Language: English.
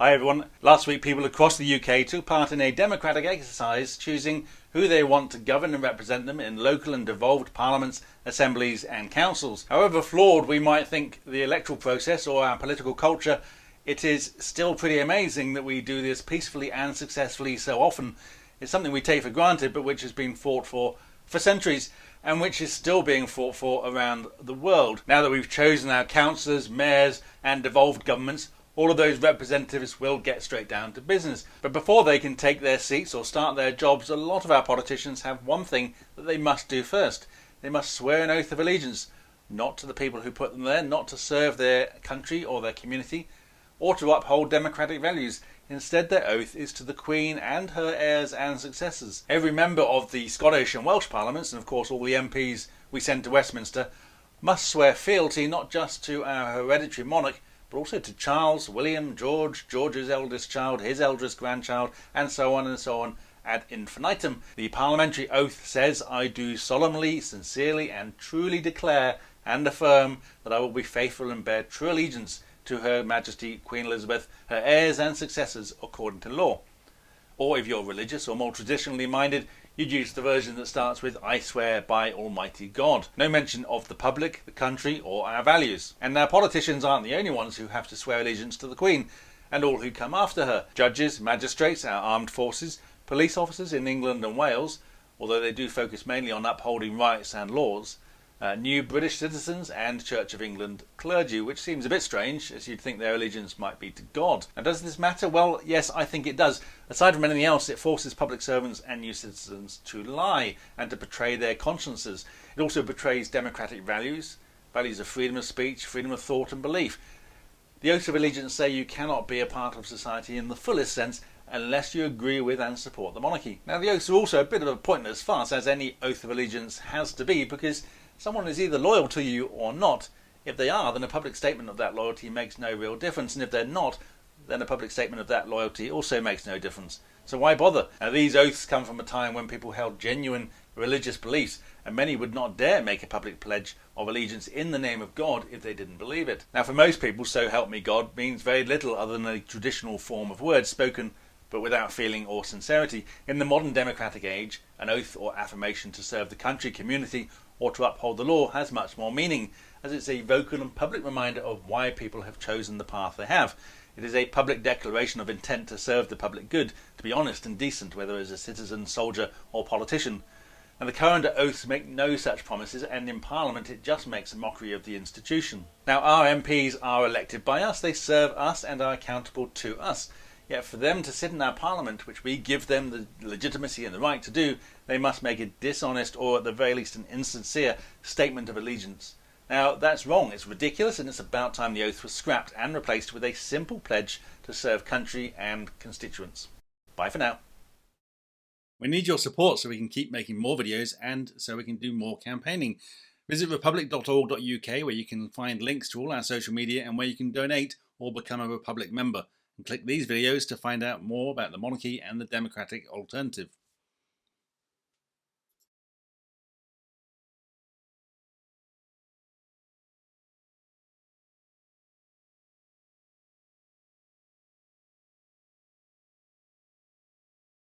Hi everyone. Last week people across the UK took part in a democratic exercise choosing who they want to govern and represent them in local and devolved parliaments, assemblies and councils. However flawed we might think the electoral process or our political culture, it is still pretty amazing that we do this peacefully and successfully so often. It's something we take for granted but which has been fought for centuries and which is still being fought for around the world. Now that we've chosen our councillors, mayors and devolved governments, all of those representatives will get straight down to business. But before they can take their seats or start their jobs, a lot of our politicians have one thing that they must do first. They must swear an oath of allegiance, not to the people who put them there, not to serve their country or their community, or to uphold democratic values. Instead, their oath is to the Queen and her heirs and successors. Every member of the Scottish and Welsh parliaments, and of course all the MPs we send to Westminster, must swear fealty not just to our hereditary monarch, but also to Charles, William, George, George's eldest child, his eldest grandchild, and so on ad infinitum. The parliamentary oath says, "I do solemnly, sincerely and truly declare and affirm that I will be faithful and bear true allegiance to Her Majesty Queen Elizabeth, her heirs and successors according to law." Or if you're religious or more traditionally minded, you'd use the version that starts with "I swear by Almighty God." No mention of the public, the country or our values. And our politicians aren't the only ones who have to swear allegiance to the Queen and all who come after her. Judges, magistrates, our armed forces, police officers in England and Wales, although they do focus mainly on upholding rights and laws, new British citizens and Church of England clergy, which seems a bit strange, as you'd think their allegiance might be to God. And does this matter? Well, yes, I think it does. Aside from anything else, it forces public servants and new citizens to lie and to betray their consciences. It also betrays democratic values of freedom of speech, freedom of thought and belief. The oaths of allegiance say you cannot be a part of society in the fullest sense unless you agree with and support the monarchy. Now, the oaths are also a bit of a pointless farce, as any oath of allegiance has to be, because someone is either loyal to you or not. If they are, then a public statement of that loyalty makes no real difference, and if they're not, then a public statement of that loyalty also makes no difference. So why bother? Now, these oaths come from a time when people held genuine religious beliefs, and many would not dare make a public pledge of allegiance in the name of God if they didn't believe it. Now, for most people, "so help me God" means very little other than a traditional form of words spoken but without feeling or sincerity. In the modern democratic age, an oath or affirmation to serve the country, community, or to uphold the law has much more meaning, as it's a vocal and public reminder of why people have chosen the path they have. It is a public declaration of intent to serve the public good, to be honest and decent, whether as a citizen, soldier or politician. And the current oaths make no such promises, and in Parliament it just makes a mockery of the institution. Now, our MPs are elected by us, they serve us and are accountable to us. Yet for them to sit in our Parliament, which we give them the legitimacy and the right to do, they must make a dishonest or at the very least an insincere statement of allegiance. Now, that's wrong, it's ridiculous, and it's about time the oath was scrapped and replaced with a simple pledge to serve country and constituents. Bye for now. We need your support so we can keep making more videos and so we can do more campaigning. Visit republic.org.uk where you can find links to all our social media and where you can donate or become a Republic member. And click these videos to find out more about the monarchy and the democratic alternative.